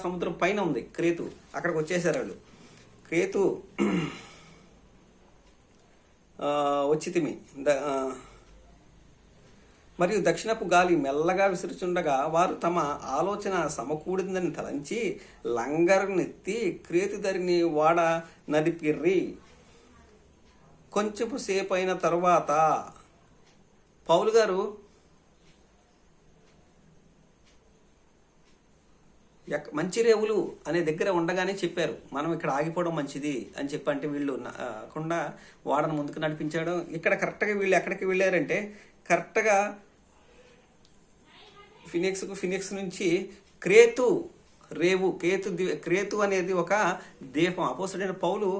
సముద్రం పైన ఉంది క్రేతు. అక్కడికి వచ్చేసారు వాళ్ళు. క్రేతు వచ్చితిమి. మరియు దక్షిణపు గాలి మెల్లగా విసురుచుండగా వారు తమ ఆలోచన సమకూడిందని తలంచి లంగరునెత్తి క్రేతు ధరిని వాడ నడిపిర్రి. కొంచెపు సేపు అయిన తరువాత పౌలు గారు మంచిరేవులు అనే దగ్గర ఉండగానే చెప్పారు, మనం ఇక్కడ ఆగిపోవడం మంచిది అని చెప్పి. అంటే వీళ్ళు కాకుండా వాడను ముందుకు నడిపించాడు. ఇక్కడ కరెక్ట్గా వీళ్ళు ఎక్కడికి వెళ్ళారంటే కరెక్ట్గా ఫినిక్స్ నుంచి క్రేతు రేవు. క్రేతు అనేది ఒక ద్వీపం. అపోస్తలుడైన పౌలు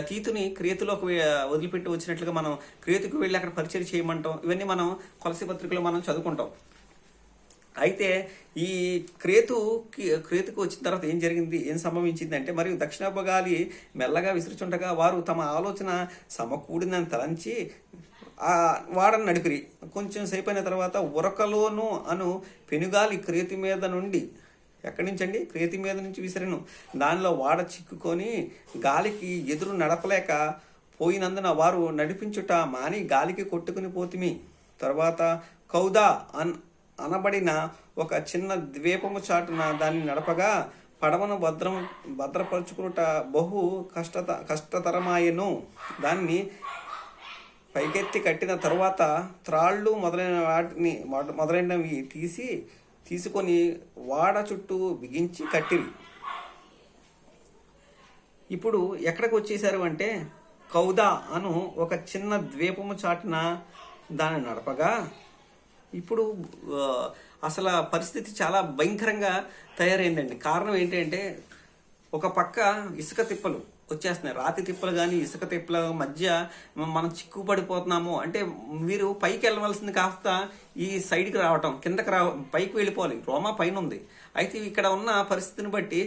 తీతుని క్రేతులోకి వదిలిపెట్టి వచ్చినట్లుగా మనం క్రేతుకు వెళ్ళి అక్కడ పరిచయం చేయమంటాం. ఇవన్నీ మనం కొలసీ పత్రికలో మనం చదువుకుంటాం. అయితే ఈ క్రేతుకు వచ్చిన తర్వాత ఏం సంభవించింది అంటే, మరియు దక్షిణపు గాలి మెల్లగా విసురుచుండగా వారు తమ ఆలోచన సమకూడిందని తలంచి వాడని నడిపిరి. కొంచెం సేపు అయిన తర్వాత ఉరకలోను అను పెనుగాలి క్రేతి మీద నుండి, ఎక్కడి నుంచి అండి? క్రేతి మీద నుంచి విసిరెను. దానిలో వాడ చిక్కుకొని గాలికి ఎదురు నడపలేక పోయినందున వారు నడిపించుట మాని గాలికి కొట్టుకుని పోతిమి. తర్వాత కౌదా అనబడిన ఒక చిన్న ద్వీపము చాటున దాన్ని నడపగా పడవను భద్రపరుచుకునుట బహు కష్టతరమాయను. దాన్ని పైకెత్తి కట్టిన తరువాత త్రాళ్ళు మొదలైనవి తీసుకొని వాడ చుట్టూ బిగించి కట్టిరి. ఇప్పుడు ఎక్కడికి వచ్చేసారు అంటే కౌదా అను ఒక చిన్న ద్వీపము చాటున దాన్ని నడపగా, ఇప్పుడు అసలు పరిస్థితి చాలా భయంకరంగా తయారైందండి. కారణం ఏంటంటే ఒక పక్క ఇసుక తిప్పలు వచ్చేస్తున్నాయి. రాతి తిప్పలు కానీ ఇసుక తిప్పల మధ్య మనం చిక్కుపడిపోతున్నాము. అంటే మీరు పైకి వెళ్ళవలసింది కాస్త ఈ సైడ్కి రావటం, కిందకి పైకి వెళ్ళిపోవాలి. రోమా పైన ఉంది. అయితే ఇక్కడ ఉన్న పరిస్థితిని బట్టి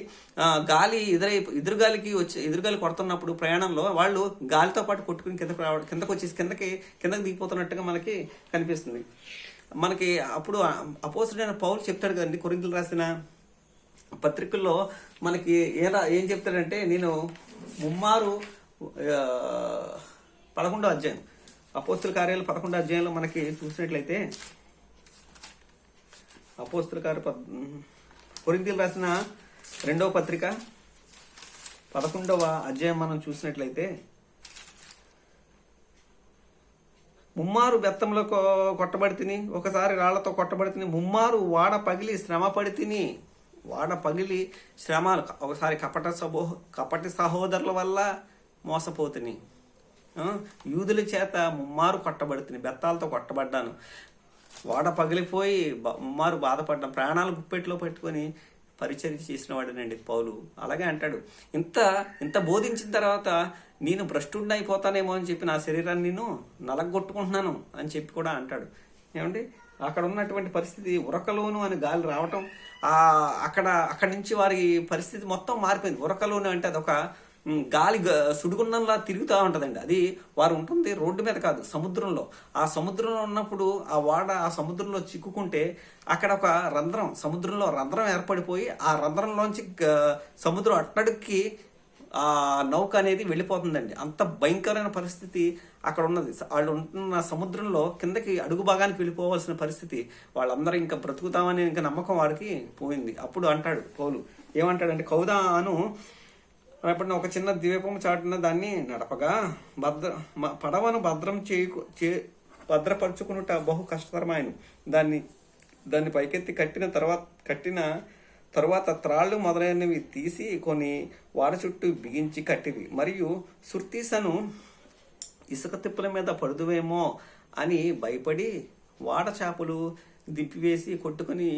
గాలి ఎదురుగాలి కొడుతున్నప్పుడు ప్రయాణంలో వాళ్ళు గాలితో పాటు కొట్టుకుని కిందకు వచ్చేసి కిందకి దిగిపోతున్నట్టుగా మనకి కనిపిస్తుంది. మనకి అప్పుడు అపోస్తలుడైన పౌలు చెప్తాడు కదండి, కొరింథీయులకు రాసిన పత్రికల్లో మనకి ఏం చెప్తాడంటే, నేను ముమ్మారు 11వ అధ్యాయం అపోస్తల కార్యాలు 11వ అధ్యాయంలో మనకి చూసినట్లయితే, అపోస్తల కార్య కొరింథీయులకు రాసిన 2వ పత్రిక 11వ అధ్యాయం మనం చూసినట్లయితే, ముమ్మారు బెత్తంలో కొట్టబడి తిని, ఒకసారి రాళ్లతో కొట్టబడి తిని, ముమ్మారు వాడ పగిలి శ్రమలు, ఒకసారి కపటి సహోదరుల వల్ల మోసపోతుని, యూదుల చేత ముమ్మారు కొట్టబడుతుంది, బెత్తాలతో కొట్టబడ్డాను, వాడ పగిలిపోయి ముమ్మారు బాధపడ్డాను, ప్రాణాలు గుప్పెట్లో పెట్టుకొని పరిచర్య చేసిన వాడినండి పౌలు. అలాగే అంటాడు, ఇంత బోధించిన తర్వాత నేను భ్రష్టుడిని అయిపోతానేమో అని చెప్పి నా శరీరాన్ని నేను నలగొట్టుకుంటున్నాను అని చెప్పి కూడా అంటాడు. ఏమండి, అక్కడ ఉన్నటువంటి పరిస్థితి, ఉరకలోను అని గాలి రావటం, అక్కడి నుంచి వారి పరిస్థితి మొత్తం మారిపోయింది. ఉరకలోను అంటే అదొక గాలి సుడిగుండంలా తిరుగుతూ ఉంటుందండి. అది వారు ఉంటుంది రోడ్డు మీద కాదు, సముద్రంలో. ఆ సముద్రంలో ఉన్నప్పుడు ఆ సముద్రంలో చిక్కుకుంటే అక్కడ ఒక సముద్రంలో రంధ్రం ఏర్పడిపోయి ఆ రంధ్రంలోంచి సముద్రం అట్టడికి ఆ నౌక అనేది వెళ్ళిపోతుందండి. అంత భయంకరమైన పరిస్థితి అక్కడ ఉన్నది. వాళ్ళు ఉంటున్న సముద్రంలో కిందకి అడుగు భాగానికి వెళ్ళిపోవాల్సిన పరిస్థితి. వాళ్ళందరూ ఇంకా బ్రతుకుతామని ఇంకా నమ్మకం వాడికి పోయింది. అప్పుడు అంటాడు పౌలు, ఏమంటాడంటే, కౌదా అను ఎప్పుడన్నా ఒక చిన్న ద్వీపము చాటున దాన్ని నడపగా పడవను భద్రపరుచుకునుట బహు కష్టతరమాయను. దాన్ని పైకెత్తి కట్టిన తరువాత త్రాళ్ళు మొదలైనవి తీసి కొన్ని వాడ చుట్టూ బిగించి కట్టివి. మరియు సుర్తీసను ఇసుక తిప్పల మీద పడుదువేమో అని భయపడి వాడ చేపలు దింపివేసి కొట్టుకుని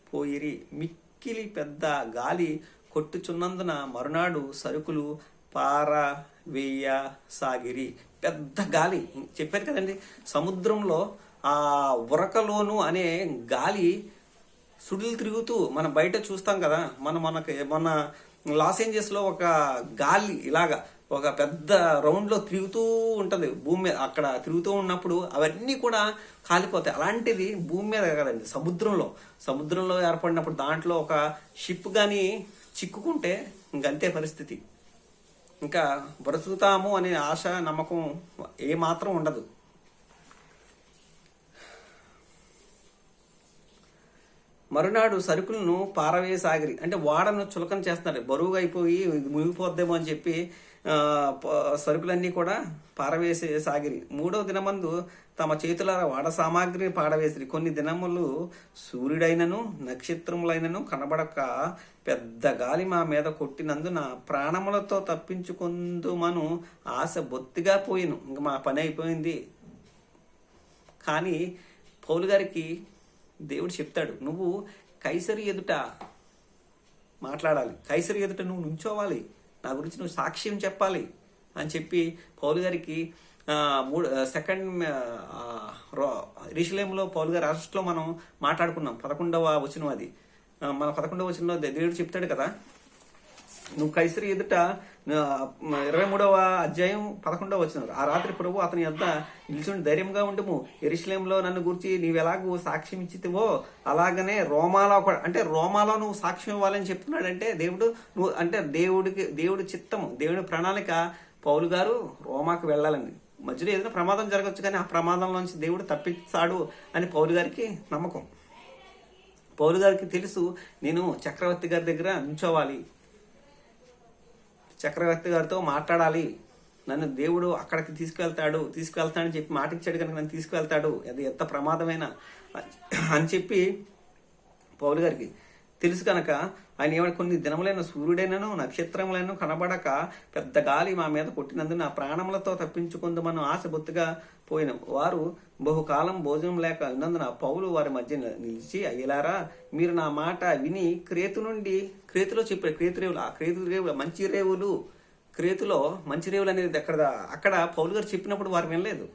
పోయిరి. మిక్కిలి పెద్ద గాలి కొట్టుచున్నందున మరునాడు సరుకులు పారవేయసాగిరి. పెద్ద గాలి చెప్పారు కదండి, సముద్రంలో ఆ ఉరకలోను అనే గాలి సుడులు తిరుగుతూ మనం బయట చూస్తాం కదా. మొన్న లాస్ ఏంజల్స్లో ఒక గాలి ఇలాగా ఒక పెద్ద రౌండ్లో తిరుగుతూ ఉంటుంది భూమి మీద. అక్కడ తిరుగుతూ ఉన్నప్పుడు అవన్నీ కూడా కాలిపోతాయి. అలాంటిది భూమి మీద కదండి, సముద్రంలో ఏర్పడినప్పుడు దాంట్లో ఒక షిప్ కానీ చిక్కుకుంటే ఇంకంతే పరిస్థితి. ఇంకా బ్రతుకుతాము అనే ఆశ నమ్మకం ఏమాత్రం ఉండదు. మరునాడు సరుకులను పారవేసాగిరి, అంటే వాడను చులకన చేస్తున్నారు, బరువుగా అయిపోయి మునిగిపోద్దేమో అని చెప్పి సరుకులన్నీ కూడా పారవేసాగిరి. 3వ దినమందు తమ చేతుల వాడ సామాగ్రిని పారవేసిరి. కొన్ని దినములు సూర్యుడైనను నక్షత్రములైనను కనబడక పెద్ద గాలి మా మీద కొట్టినందున ప్రాణములతో తప్పించుకుందుమను ఆశ బొత్తిగా పోయిను. ఇంక మా పని అయిపోయింది. కానీ పౌలు గారికి దేవుడు చెప్తాడు, నువ్వు కైసరి ఎదుట మాట్లాడాలి, కైసరి ఎదుట నువ్వు నుంచోవాలి, నా గురించి నువ్వు సాక్ష్యం చెప్పాలి అని చెప్పి పౌలు గారికి సెకండ్ యెరూషలేములో పౌలు గారి అరెస్ట్లో మనం మాట్లాడుకున్నాం. 11వ వచనం అది. మన 11వ వచనంలో దేవుడు చెప్తాడు కదా, నువ్వు కైసరి ఎదుట 23వ అధ్యాయం 11వ వచనం. ఆ రాత్రి ప్రభు అతని యొద్ద నిల్చుని ధైర్యంగా ఉండము, యెరూషలేములో నన్ను గురించి నీవెలాగూ సాక్ష్యం ఇచ్చితివో అలాగనే రోమాలో కూడా, అంటే రోమాలో నువ్వు సాక్ష్యం ఇవ్వాలని చెప్తున్నాడంటే దేవుడు, నువ్వు అంటే దేవుడి చిత్తము, దేవుడి ప్రణాళిక పౌలు గారు రోమాకు వెళ్ళాలని. మధ్యలో ఏదైనా ప్రమాదం జరగచ్చు కానీ ఆ ప్రమాదంలోంచి దేవుడు తప్పిస్తాడు అని పౌలు గారికి నమ్మకం. పౌలు గారికి తెలుసు, నేను చక్రవర్తి గారి దగ్గర నుంచోవాలి, చక్రవర్తి గారితో మాట్లాడాలి, నన్ను దేవుడు అక్కడికి తీసుకువెళ్తాడని చెప్పి మాట ఇచ్చాడు కనుక నన్ను తీసుకువెళ్తాడు, అది ఎంత ప్రమాదమైన అని చెప్పి పౌలు గారికి తెలుసు కనుక ఆయన ఏమైనా కొన్ని దినములైన సూర్యుడైనను నక్షత్రములైన కనబడక పెద్ద గాలి మా మీద కొట్టినందున ప్రాణములతో తప్పించుకుందామని ఆశ బొత్తుగా పోయిన. వారు బహుకాలం భోజనం లేక ఉన్నందున పౌలు వారి మధ్య నిలిచి, అయ్యలారా మీరు నా మాట విని క్రేతులో చెప్పారు, క్రేతురేవులు మంచి రేవులు, క్రేతులో మంచి రేవులు అనేది అక్కడ పౌలు గారు చెప్పినప్పుడు వారు వినలేదు.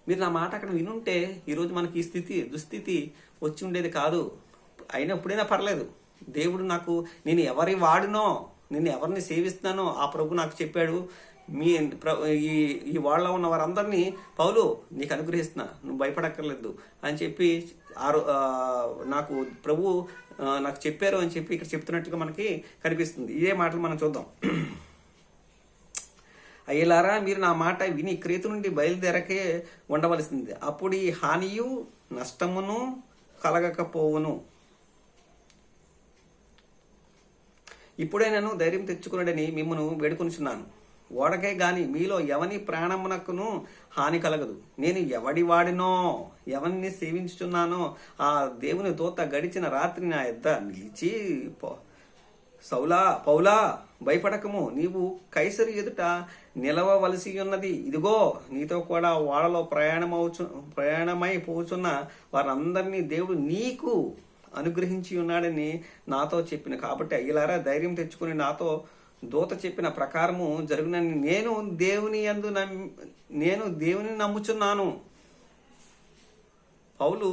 మీరు నా మాట అక్కడ వినుంటే ఈరోజు మనకి ఈ దుస్థితి వచ్చి ఉండేది కాదు. అయినా ఎప్పుడైనా పర్లేదు, దేవుడు నాకు, నేను ఎవరి వాడినో, నేను ఎవరిని సేవిస్తున్నానో ఆ ప్రభు నాకు చెప్పాడు, ఈ వాళ్ళ ఉన్న వారందరినీ పౌలు నీకు అనుగ్రహిస్తున్నా, నువ్వు భయపడక్కర్లేదు అని చెప్పి నాకు ప్రభు నాకు చెప్పారు అని చెప్పి ఇక్కడ చెప్తున్నట్టుగా మనకి కనిపిస్తుంది. ఇదే మాటలు మనం చూద్దాం. అయ్యలారా మీరు నా మాట విని క్రేతు నుండి బయలుదేరకే ఉండవలసింది, అప్పుడు ఈ హానియు నష్టమును కలగకపోవును. ఇప్పుడైనాను ధైర్యం తెచ్చుకున్నాడని మిమ్మను వేడుకొనిచున్నాను. ఓడకే గాని మీలో ఎవని ప్రాణమునకును హాని కలగదు. నేను ఎవడి వాడినో, ఎవరిని సేవించుచున్నానో ఆ దేవుని దూత గడిచిన రాత్రి నా యొద్ద నిలిచి, పౌలా భయపడకము, నీవు కైసరి ఎదుట నిలవవలసి ఉన్నది. ఇదిగో నీతో కూడా ఓడలో ప్రయాణమై పోచున్న వారందరినీ దేవుడు నీకు అనుగ్రహించి ఉన్నాడని నాతో చెప్పిన. కాబట్టి అయ్యలారా ధైర్యం తెచ్చుకుని నాతో దూత చెప్పిన ప్రకారము జరుగునని నేను దేవుని నమ్ముచున్నాను. పౌలు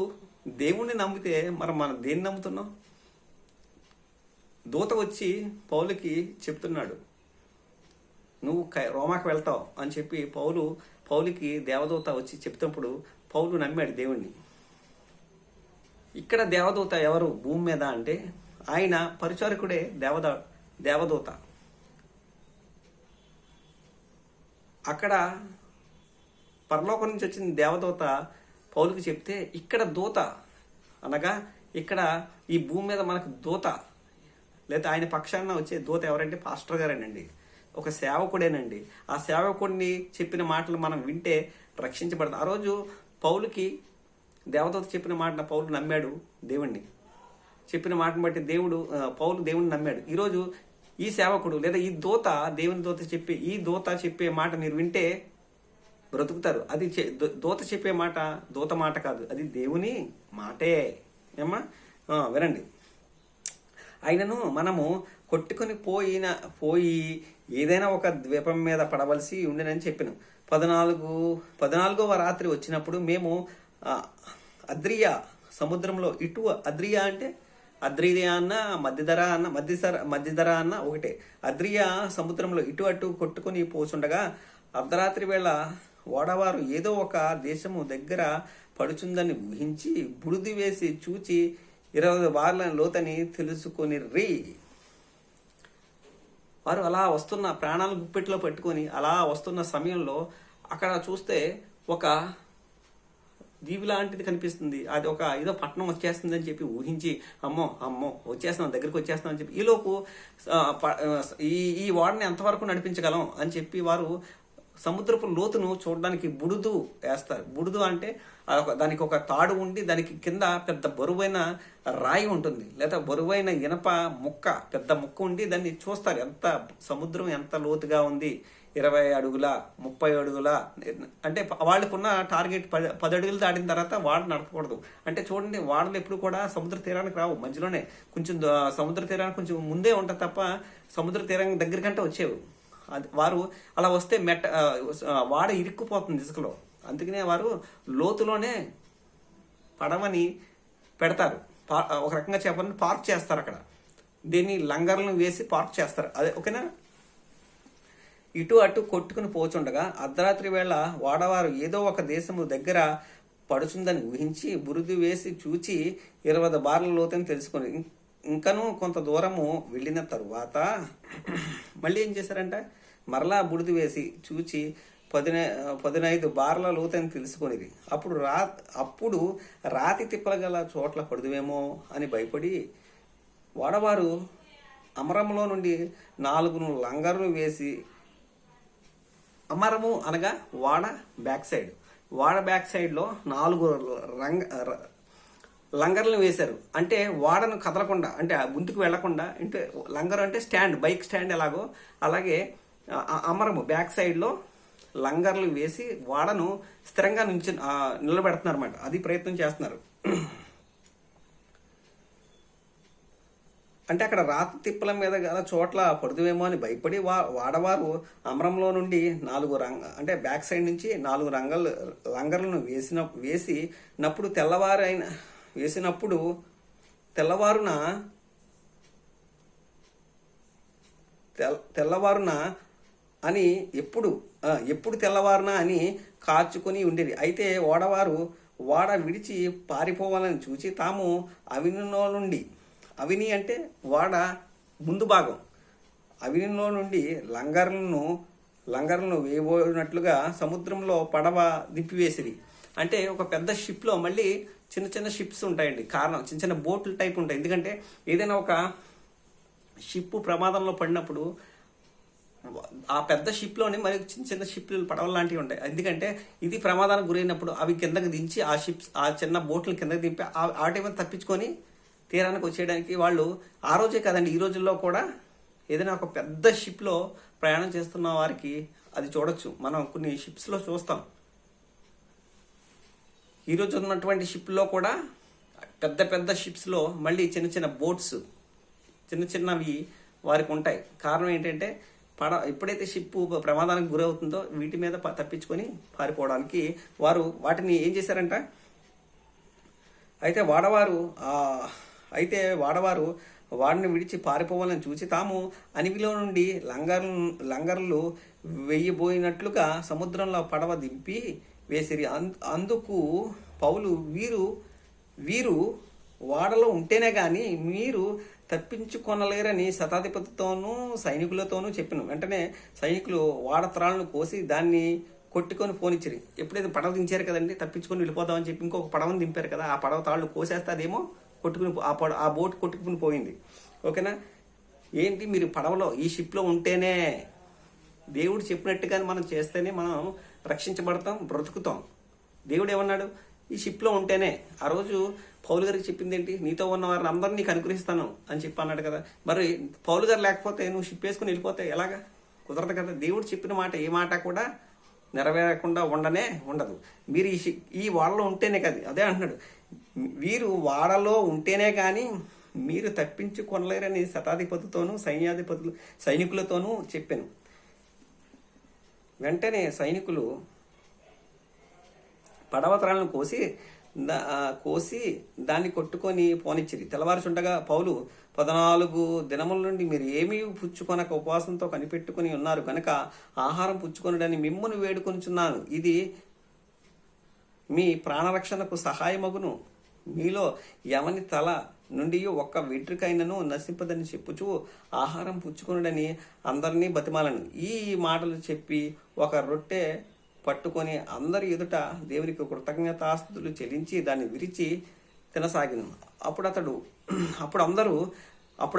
దేవుణ్ణి నమ్మితే మనం దేన్ని నమ్ముతున్నాం? దూత వచ్చి పౌలుకి చెప్తున్నాడు, నువ్వు రోమాకు వెళ్తావు అని చెప్పి పౌలుకి దేవదూత వచ్చి చెప్తున్నప్పుడు పౌలు నమ్మాడు దేవుణ్ణి. ఇక్కడ దేవదూత ఎవరు భూమి మీద అంటే ఆయన పరిచారకుడే దేవదూత. అక్కడ పరలోకం నుంచి వచ్చిన దేవదూత పౌలుకి చెప్తే, ఇక్కడ దూత అనగా ఇక్కడ ఈ భూమి మీద మనకు దూత లేదా ఆయన పక్షాన వచ్చే దూత ఎవరంటే పాస్టర్ గారేనండి, ఒక సేవకుడేనండి. ఆ సేవకుడిని చెప్పిన మాటలు మనం వింటే రక్షించబడతాం. ఆ రోజు పౌలుకి దేవదూత చెప్పిన మాట పౌలు నమ్మాడు, దేవుణ్ణి చెప్పిన మాటను బట్టి పౌలు దేవుణ్ణి నమ్మాడు. ఈరోజు ఈ సేవకుడు లేదా ఈ దూత చెప్పే మాట మీరు వింటే బ్రతుకుతారు. అది దూత చెప్పే మాట దూత మాట కాదు, అది దేవుని మాటే. ఏమ్మా వినండి. ఆయనను మనము కొట్టుకొని పోయి ఏదైనా ఒక ద్వీపం మీద పడవలసి ఉండినని చెప్పిన. 14వ రాత్రి వచ్చినప్పుడు మేము అద్రియా సముద్రంలో, అద్రియా అంటే అద్రియా అన్న మధ్యధర అన్న ఒకటే. అద్రియా సముద్రంలో ఇటు అటు కొట్టుకుని పోచుండగా అర్ధరాత్రి వేళ ఓడవారు ఏదో ఒక దేశము దగ్గర పడుచుందని ఊహించి బుడిది వేసి చూచి 20 బార్ల లోతని తెలుసుకొని వారు అలా వస్తున్న ప్రాణాలు గుప్పెట్లో పెట్టుకొని అలా వస్తున్న సమయంలో అక్కడ చూస్తే ఒక దీవి లాంటిది కనిపిస్తుంది. అది ఒక ఏదో పట్టణం వచ్చేస్తుంది అని చెప్పి ఊహించి అమ్మో అమ్మో వచ్చేస్తున్నాం, దగ్గరికి వచ్చేస్తున్నాం అని చెప్పి ఈలోపు ఈ ఓడని ఎంతవరకు నడిపించగలం అని చెప్పి వారు సముద్రపు లోతును చూడడానికి బుడుదు వేస్తారు. బుడుదు అంటే దానికి ఒక తాడు ఉండి దానికి కింద పెద్ద బరువైన రాయి ఉంటుంది, లేదా బరువైన ఇనప ముక్క, పెద్ద ముక్క ఉండి దాన్ని చూస్తారు. ఎంత సముద్రం ఎంత లోతుగా ఉంది, 20 అడుగుల 30 అడుగుల అంటే వాళ్ళకున్న టార్గెట్ 10 అడుగులు దాటిన తర్వాత వాడు నడపకూడదు. అంటే చూడండి, వాడలు ఎప్పుడు కూడా సముద్ర తీరానికి రావు, మధ్యలోనే కొంచెం సముద్ర తీరానికి కొంచెం ముందే ఉంటుంది తప్ప సముద్ర తీరం దగ్గరికంటే వచ్చేవి. వారు అలా వస్తే వాడ ఇరుక్కుపోతుంది ఇసుకలో. అందుకనే వారు లోతులోనే పడవని పెడతారు. ఒక రకంగా చెప్పాలంటే పార్క్ చేస్తారు అక్కడ. దీన్ని లంగర్లను వేసి పార్క్ చేస్తారు. అదే ఓకేనా. ఇటు అటు కొట్టుకుని పోచుండగా అర్ధరాత్రి వేళ వాడవారు ఏదో ఒక దేశము దగ్గర పడుచుందని ఊహించి బురుదు వేసి చూచి 20 బార్ల లోతని తెలుసుకుని ఇంకనూ కొంత దూరము వెళ్ళిన తరువాత మళ్ళీ ఏం చేశారంట, మరలా బుడిది వేసి చూచి 15 బార్ల లోతని తెలుసుకునేది. అప్పుడు రాతి తిప్పలగల చోట్ల పడుదువేమో అని భయపడి వాడవారు అమరంలో నుండి 4 లంగర్లు వేసి, అమరము అనగా వాడ బ్యాక్ సైడ్ లో 4 లంగర్లను వేశారు. అంటే వాడను కదలకుండా, అంటే ముందుకు వెళ్లకుండా, అంటే లంగర్ అంటే స్టాండ్, బైక్ స్టాండ్ ఎలాగో అలాగే అమరము బ్యాక్ సైడ్ లో లంగర్లు వేసి వాడను స్థిరంగా నిలబెడుతున్నారు అన్నమాట. అది ప్రయత్నం చేస్తున్నారు. అంటే అక్కడ రాతి తిప్పల మీద గల చోట్ల పడుదువేమో అని భయపడి వాడవారు అమరంలో నుండి 4 అంటే బ్యాక్ సైడ్ నుంచి 4 లంగర్లను వేసినప్పుడు తెల్లవారున అని ఎప్పుడు తెల్లవారున అని కాచుకొని ఉండేది. అయితే వాడ విడిచి పారిపోవాలని చూచి తాము అవినిలో నుండి, అవిని అంటే వాడ ముందు భాగం, అవినిలో నుండి లంగర్లను వేయబోయినట్లుగా సముద్రంలో పడవ దింపివేసిరి. అంటే ఒక పెద్ద షిప్లో మళ్ళీ చిన్న చిన్న షిప్స్ ఉంటాయండి. కారణం చిన్న చిన్న బోట్ల టైప్ ఉంటాయి. ఎందుకంటే ఏదైనా ఒక షిప్ ప్రమాదంలో పడినప్పుడు ఆ పెద్ద షిప్లోనే మరి చిన్న చిన్న షిప్లు పడవలు లాంటివి ఉంటాయి. ఎందుకంటే ఇది ప్రమాదానికి గురైనప్పుడు అవి కిందకి దించి ఆ చిన్న బోట్లు కిందకి దింపి ఆ టైం తప్పించుకొని తీరానికి వచ్చేయడానికి వాళ్ళు ఆ రోజే కాదండి, ఈ రోజుల్లో కూడా ఏదైనా ఒక పెద్ద షిప్లో ప్రయాణం చేస్తున్న వారికి అది చూడొచ్చు. మనం కొన్ని షిప్స్లో చూస్తాం. ఈరోజు ఉన్నటువంటి షిప్లో కూడా పెద్ద షిప్స్లో మళ్ళీ చిన్న చిన్న బోట్స్, చిన్నవి వారికి ఉంటాయి. కారణం ఏంటంటే ఎప్పుడైతే షిప్ ప్రమాదానికి గురవుతుందో వీటి మీద తప్పించుకొని పారిపోవడానికి వారు వాటిని ఏం చేశారంట. అయితే వాడవారు వాడిని విడిచి పారిపోవాలని చూసి తాము అనివిలో నుండి లంగర్లు వెయ్యబోయినట్లుగా సముద్రంలో పడవ దింపి వేసిరి. అందుకు పౌలు వీరు వాడలో ఉంటేనే గాని మీరు తప్పించుకొనలేరని శతాధిపతితోనూ సైనికులతోనూ చెప్పిన. వెంటనే సైనికులు వాడత్రాలను కోసి దాన్ని కొట్టుకొని పోనిచ్చిరి. ఎప్పుడైతే పడవ దించారు కదండి, తప్పించుకొని వెళ్ళిపోదామని చెప్పి ఇంకొక పడవని దింపారు కదా, ఆ పడవ తాళ్ళు కోసేస్తే అదేమో కొట్టుకుని ఆ బోట్ కొట్టుకుని పోయింది. ఓకేనా. ఏంటి, మీరు పడవలో ఈ షిప్లో ఉంటేనే, దేవుడు చెప్పినట్టుగానే మనం చేస్తేనే మనం రక్షించబడతాం, బ్రతుకుతాం. దేవుడు ఏమన్నాడు, ఈ షిప్లో ఉంటేనే. ఆ రోజు పౌలు గారికి చెప్పింది ఏంటి, నీతో ఉన్న వారిని అందరినీ నీకు అనుగ్రహిస్తాను అని చెప్పి అన్నాడు కదా. మరి పౌలు గారు లేకపోతే నువ్వు షిప్ వేసుకుని వెళ్ళిపోతే ఎలాగా, కుదరదు కదా. దేవుడు చెప్పిన మాట ఏ మాట కూడా నెరవేరకుండా ఉండదు. మీరు ఈ వాడలో ఉంటేనే కదా, అదే అంటున్నాడు, వీరు వాడలో ఉంటేనే కానీ మీరు తప్పించుకొనలేరని శతాధిపతితోనూ సైనికులతోనూ చెప్పాను. వెంటనే సైనికులు పడవతరాలను కోసి కోసి దాన్ని కొట్టుకొని పోనిచ్చిరి. తెల్లవారుచుండగా పౌలు 14 దినముల నుండి మీరు ఏమీ పుచ్చుకొనక ఉపవాసంతో కనిపెట్టుకుని ఉన్నారు కనుక ఆహారం పుచ్చుకొనడని మిమ్మును వేడుకొనుచున్నాను. ఇది మీ ప్రాణరక్షణకు సహాయమగును. మీలో ఎవని తల నుండి ఒక్క వెంట్రుకైనను నశింపదని చెప్పుచు ఆహారం పుచ్చుకొనుడని అందరినీ బతిమాలను. ఈ మాటలు చెప్పి ఒక రొట్టె పట్టుకొని అందరి ఎదుట దేవునికి కృతజ్ఞతాస్తుతులు చెల్లించి దాన్ని విరిచి తినసాగిను. అప్పుడు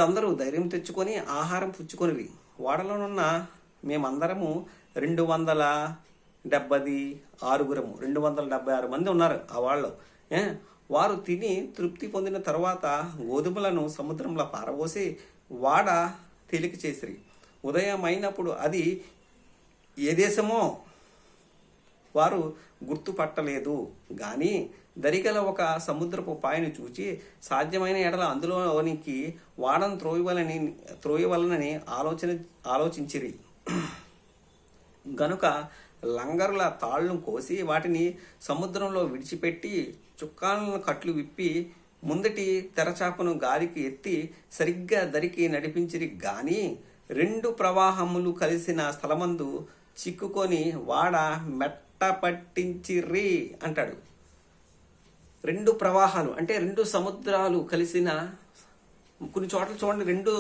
అందరూ ధైర్యం తెచ్చుకొని ఆహారం పుచ్చుకొనివి. ఓడలోనున్న మేమందరము 276 మంది ఉన్నారు ఆ వాళ్ళు. వారు తిని తృప్తి పొందిన తర్వాత గోధుమలను సముద్రంలో పారబోసి వాడ తేలిక చేసిరి. ఉదయం అయినప్పుడు అది ఏ దేశమో వారు గుర్తుపట్టలేదు గాని దరిగల ఒక సముద్రపు పాయను చూచి సాధ్యమైన ఎడల అందులోనికి వాడను త్రోయవలనని ఆలోచించిరి. గనుక లంగరుల తాళ్లను కోసి వాటిని సముద్రంలో విడిచిపెట్టి చుక్కాలను కట్లు విప్పి ముందటి తెరచాపను గాలికి ఎత్తి సరిగ్గా దరికి నడిపించిరి. గాని 2 ప్రవాహములు కలిసిన స్థలమందు చిక్కుకొని వాడ మెట్ట పట్టించిర్రి అంటాడు. 2 ప్రవాహాలు అంటే 2 సముద్రాలు కలిసిన కొన్ని చోట్ల చూడండి, 2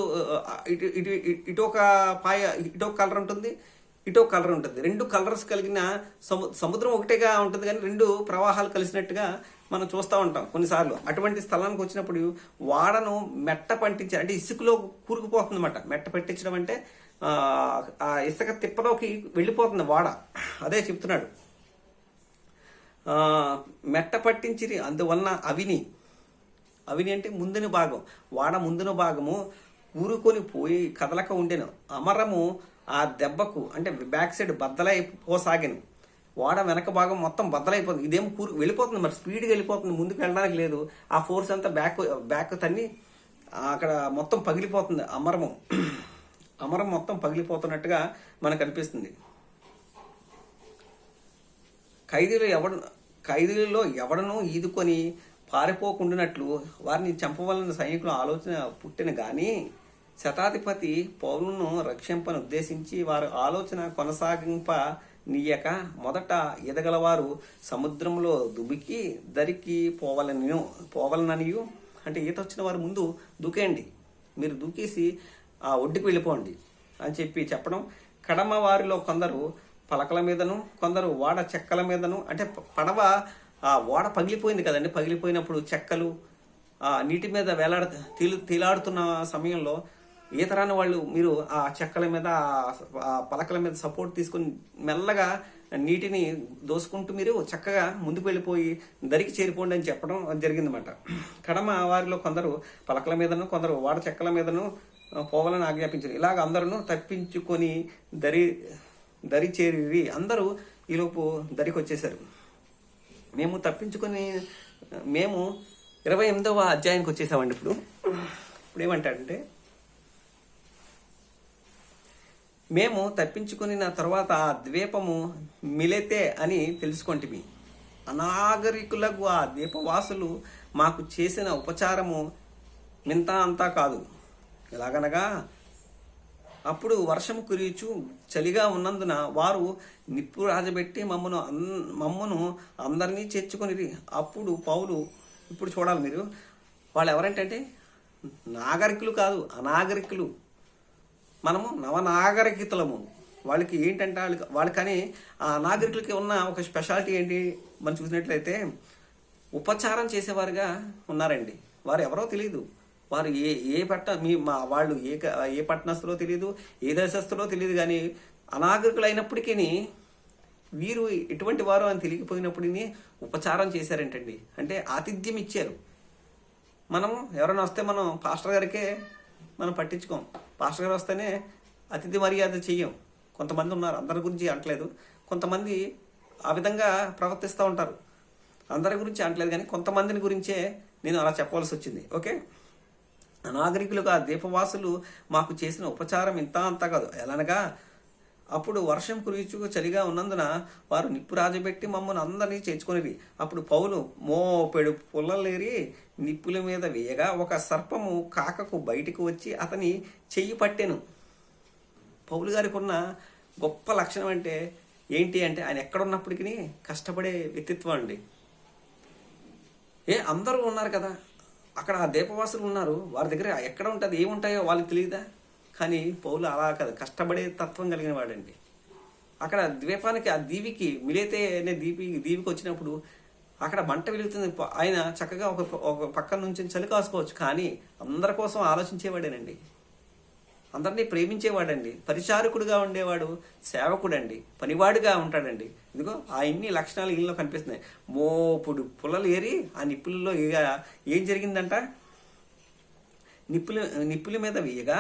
ఇటొక పాయ, ఇటొక కలర్ ఉంటుంది, ఇటొక కలర్ ఉంటుంది. 2 కలర్స్ కలిగిన సముద్రం ఒకటేగా ఉంటుంది కానీ 2 ప్రవాహాలు కలిసినట్టుగా మనం చూస్తూ ఉంటాం కొన్నిసార్లు. అటువంటి స్థలానికి వచ్చినప్పుడు వాడను మెట్ట పట్టించారు అంటే ఇసుకలో కూరుకుపోతుంది అన్నమాట. మెట్ట పట్టించడం అంటే ఆ ఇసుక తిప్పలోకి వెళ్ళిపోతుంది వాడ, అదే చెప్తున్నాడు. మెట్ట పట్టించిరి. అందువలన అవిని అంటే ముందుని భాగం, వాడ ముందున భాగము ఊరుకొని పోయి కదలక ఉండెను. అమరము ఆ దెబ్బకు అంటే బ్యాక్ సైడ్ బద్దలైపోసాగాను. వాడ వెనక భాగం మొత్తం బద్దలైపోతుంది. ఇదేమో వెళ్ళిపోతుంది, మరి స్పీడ్గా వెళ్ళిపోతుంది, ముందుకు వెళ్ళడానికి లేదు. ఆ ఫోర్స్ అంతా బ్యాక్ తన్ని అక్కడ మొత్తం పగిలిపోతుంది. అమరం మొత్తం పగిలిపోతున్నట్టుగా మనకు అనిపిస్తుంది. ఖైదీలలో ఎవడనూ ఈదుకొని పారిపోకుండానట్లు వారిని చంపవలన సైనికుల ఆలోచన పుట్టిన గాని శతాధిపతి పౌలును రక్షింపను ఉద్దేశించి వారు ఆలోచన కొనసాగింప నీయక మొదట ఎదగలవారు సముద్రంలో దుమికి దరికి పోవలననియు అంటే ఈత వచ్చిన వారు ముందు దూకేయండి, మీరు దూకేసి ఆ ఒడ్డుకు వెళ్ళిపోండి అని చెప్పడం. కడమ వారిలో కొందరు పలకల మీదను కొందరు ఓడ చెక్కల మీదను అంటే పడవ ఆ ఓడ పగిలిపోయింది కదండి. పగిలిపోయినప్పుడు చెక్కలు నీటి మీద తేలాడుతున్న సమయంలో ఈతరాని వాళ్ళు మీరు ఆ చెక్కల మీద ఆ పలకల మీద సపోర్ట్ తీసుకుని మెల్లగా నీటిని దోసుకుంటూ మీరు చక్కగా ముందుకు వెళ్ళిపోయి దరికి చేరిపోండి అని చెప్పడం జరిగిందన్నమాట. కడమ వారిలో కొందరు పలకల మీదను కొందరు ఓడ చెక్కల మీదను పోవాలని ఆజ్ఞాపించారు. ఇలాగ అందరూ తప్పించుకొని దరి చేరి అందరూ ఈలోపు దరికి వచ్చేసారు. మేము 28వ అధ్యాయానికి వచ్చేసామండి. ఇప్పుడు ఏమంటాడంటే, మేము తప్పించుకుని తర్వాత ఆ ద్వీపము మిలెతే అని తెలుసుకొంటిమి. అనాగరికులకు ఆ ద్వీపవాసులు మాకు చేసిన ఉపచారము మింత అంతా కాదు. ఎలాగనగా అప్పుడు వర్షము కురియుచు చలిగా ఉన్నందున వారు నిప్పు రాజబెట్టి మమ్మను అందరినీ చేర్చుకొని అప్పుడు పౌలు ఇప్పుడు చూడాలి మీరు, వాళ్ళు ఎవరంటే నాగరికులు కాదు, అనాగరికులు. మనము నవనాగరికతలము. వాళ్ళకి ఏంటంటే వాళ్ళకని ఆ నాగరికులకి ఉన్న ఒక స్పెషాలిటీ ఏంటి మనం చూసినట్లయితే ఉపచారం చేసేవారుగా ఉన్నారండి. వారు ఎవరో తెలియదు, వారు వాళ్ళు ఏ పట్టణస్థులో తెలియదు, ఏ దేశస్థులో తెలియదు, కానీ అనాగరికులు అయినప్పటికీ వీరు ఎటువంటి వారు అని తెలియకపోయినప్పటికీ ఉపచారం చేశారంటండి. అంటే ఆతిథ్యం ఇచ్చారు. మనము ఎవరైనా వస్తే మనం పాస్టర్ గారికే మనం పట్టించుకోం, పాస్టర్ గారు వస్తేనే అతిథి మర్యాద చెయ్యం. కొంతమంది ఉన్నారు, అందరి గురించి అంటలేదు, కొంతమంది ఆ విధంగా ప్రవర్తిస్తూ ఉంటారు. అందరి గురించి అంటలేదు కానీ కొంతమందిని గురించే నేను అలా చెప్పవలసి వచ్చింది. ఓకే, అనాగరికులుగా ద్వీపవాసులు మాకు చేసిన ఉపచారం ఇంత అంతా కాదు. ఎలానగా అప్పుడు వర్షం కురిచు చలిగా ఉన్నందున వారు నిప్పు రాజబెట్టి మమ్మల్ని అందరినీ చేర్చుకొనిరి. అప్పుడు పౌలు మోపెడు పుల్లలేరి నిప్పుల మీద వేయగా ఒక సర్పము కాకకు బయటికి వచ్చి అతని చెయ్యి పట్టెను. పౌలు గారికి ఉన్న గొప్ప లక్షణం అంటే ఏంటి అంటే, ఆయన ఎక్కడున్నప్పటికీ కష్టపడే వ్యక్తిత్వం అండి. అందరూ ఉన్నారు కదా అక్కడ, ఆ దీపవాసులు ఉన్నారు, వారి దగ్గర ఎక్కడ ఉంటుంది, ఏముంటాయో వాళ్ళకి తెలియదా? కానీ పౌలు అలా కదా, కష్టపడే తత్వం కలిగిన వాడండి. అక్కడ ద్వీపానికి, ఆ దీవికి, మిలేతే అనే దీవికి వచ్చినప్పుడు అక్కడ మంట వెలుగుతుంది. ఆయన చక్కగా ఒక పక్కన నుంచి చలి కాసుకోవచ్చు, కానీ అందరి కోసం ఆలోచించేవాడేనండి, అందరినీ ప్రేమించేవాడండి, పరిచారకుడుగా ఉండేవాడు, సేవకుడండి, పనివాడుగా ఉంటాడండి. ఇదిగో ఆ ఇన్ని లక్షణాలు ఈయనలో కనిపిస్తున్నాయి. మోపుడు పుల్లలు ఏరి ఆ నిప్పులలో ఏం జరిగిందంట, నిప్పుల మీద వేయగా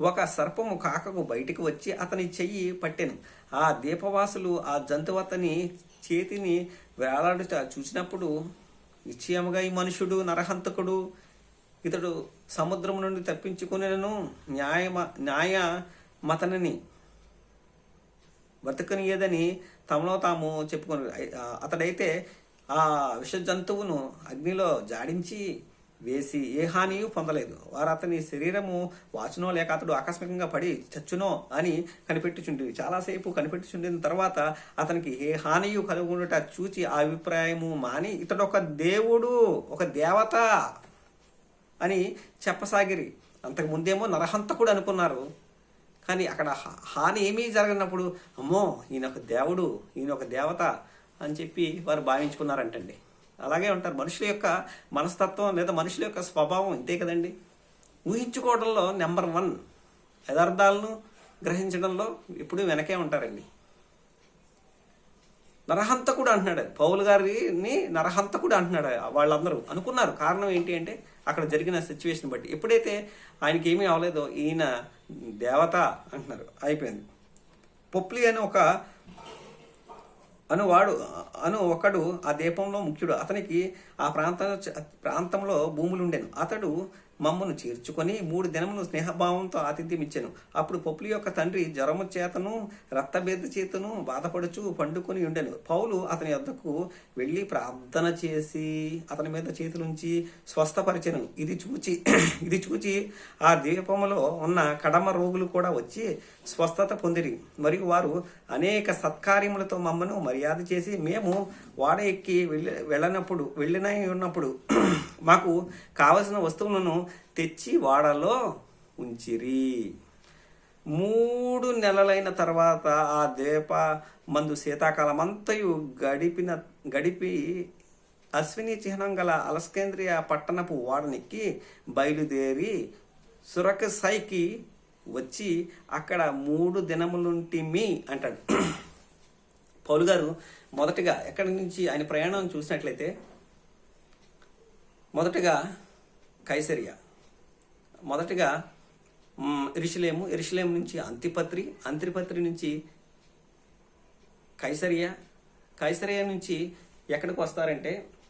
ఒక సర్పము కాకకు బయటికి వచ్చి అతని చెయ్యి పట్టెను. ఆ దీపవాసులు ఆ జంతువు అతని చేతిని వేలాడుట చూసినప్పుడు, నిశ్చయముగా ఈ మనుషుడు నరహంతకుడు, ఇతడు సముద్రం నుండి తప్పించుకునేను, న్యాయమతనని బతకనియదని తమలో తాము చెప్పుకొని, అతడైతే ఆ విష జంతువును అగ్నిలో జాడించి వేసి ఏ హానియూ పొందలేదు. వారు అతని శరీరము వాచునో లేక అతడు ఆకస్మికంగా పడి చచ్చునో అని కనిపెట్టుచుండి, చాలాసేపు కనిపెట్టుచుండిన తర్వాత అతనికి ఏ హానియు కలుగుండుట చూచి ఆ అభిప్రాయము మాని ఇతడు ఒక దేవుడు, ఒక దేవత అని చెప్పసాగిరి. అంతకు ముందేమో నరహంతకుడు అనుకున్నారు, కానీ అక్కడ హాని ఏమీ జరగనప్పుడు అమ్మో ఈయన ఒక దేవుడు, ఈయన ఒక దేవత అని చెప్పి వారు భావించుకున్నారంటండి. అలాగే ఉంటారు మనుషుల యొక్క మనస్తత్వం లేదా మనుషుల యొక్క స్వభావం, ఇంతే కదండి. ఊహించుకోవడంలో నెంబర్ 1, యథార్థాలను గ్రహించడంలో ఎప్పుడూ వెనకే ఉంటారండి. నరహంతకుడు అంటున్నాడు, పౌలు గారిని నరహంతకుడు అంటున్నాడు వాళ్ళందరూ అనుకున్నారు. కారణం ఏంటి అంటే అక్కడ జరిగిన సిచ్యువేషన్ బట్టి. ఎప్పుడైతే ఆయనకి ఏమీ అవలేదో ఈయన దేవత అంటున్నారు, అయిపోయింది. పొప్లి అని ఒకడు ఆ దీపంలో ముఖ్యుడు, అతనికి ఆ ప్రాంతంలో భూములు ఉండెను. అతడు మమ్మను చేర్చుకొని 3 దినములు స్నేహభావంతో ఆతిథ్యం ఇచ్చాను. అప్పుడు పొప్లి యొక్క తండ్రి జ్వరము చేతను రక్తభేద చేతను బాధపడుచు పండుకొని ఉండెను. పౌలు అతని వద్దకు వెళ్ళి ప్రార్థన చేసి అతని మీద చేతులుంచి స్వస్థపరిచెను. ఇది చూచి ఆ దీపములో ఉన్న కడమ రోగులు కూడా వచ్చి స్వస్థత పొందిరి. మరియు వారు అనేక సత్కార్యములతో మమ్మను మర్యాద చేసి మేము వాడ ఎక్కి వెళ్ళినప్పుడు మాకు కావలసిన వస్తువులను తెచ్చి వాడలో ఉంచిరి. 3 నెలలైన తర్వాత ఆ దీప మందు శీతాకాలం అంతయు గడిపి అశ్విని చిహ్నం గల అలెక్సాంద్రియ పట్టణపు వాడనెక్కి బయలుదేరి సురకసైకి వచ్చి అక్కడ 3 దినములుంటిమి అంటాడు. పౌలు గారు మొదటగా ఎక్కడి నుంచి ఆయన ప్రయాణం చూసినట్లయితే, మొదటగా కైసరియా, మొదటగా ఎరుషలేము నుంచి అంతిపత్రి నుంచి కైసరియా నుంచి ఎక్కడికి వస్తారంటే